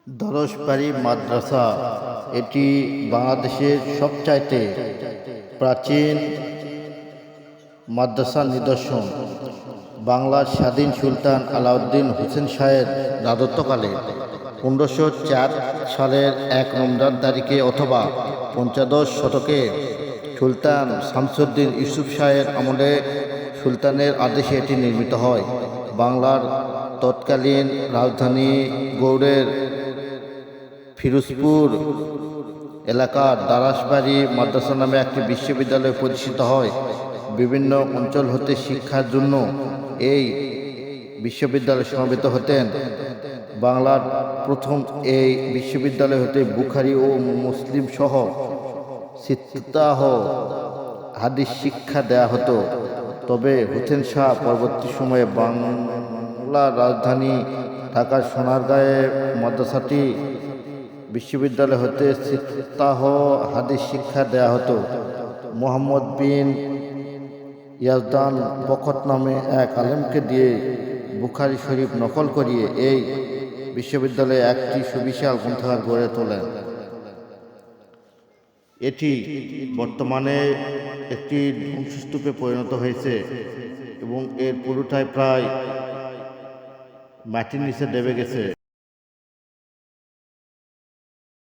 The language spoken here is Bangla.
দরসবাড়ি মাদ্রাসা এটি বাংলাদেশের সবচাইতে প্রাচীন মাদ্রাসার নিদর্শন। বাংলার স্বাধীন সুলতান আলাউদ্দিন হোসেন শাহের রাজত্বকালে 1504 সালের 1 রমজান তারিখে অথবা পঞ্চদশ শতকে সুলতান শামসুদ্দিন ইউসুফ শাহের আমলে সুলতানের আদেশে এটি নির্মিত হয়। বাংলার তৎকালীন রাজধানী গৌড়ের ফিরোজপুর এলাকার দারাসবাড়ি মাদ্রাসা নামে একটি বিশ্ববিদ্যালয় প্রতিষ্ঠিত হয়। বিভিন্ন অঞ্চল হতে শিক্ষার জন্য এই বিশ্ববিদ্যালয়ে সমবেত হতেন। বাংলার প্রথম এই বিশ্ববিদ্যালয় হতে বুখারী ও মুসলিম সহ সিত্তাহ হাদিস শিক্ষা দেয়া হতো। তবে হোসেন শাহ পরবর্তী সময়ে বাংলার রাজধানী ঢাকার সোনারগাঁয়ে মাদ্রাসাটি বিশ্ববিদ্যালয় হতে সিত্তাহ হাদিস শিক্ষা দেয়া হতো। মোহাম্মদ বিন ইয়াজদান বখত নামে এক আলেমকে দিয়ে বুখারী শরীফ নকল করিয়ে এই বিশ্ববিদ্যালয়ে একটি সুবিশাল গ্রন্থাগার গড়ে তোলেন। এটি বর্তমানে একটি ধ্বংসস্তূপে পরিণত হয়েছে এবং এর পুরোটাই প্রায় মাটির নিচে দেবে গেছে।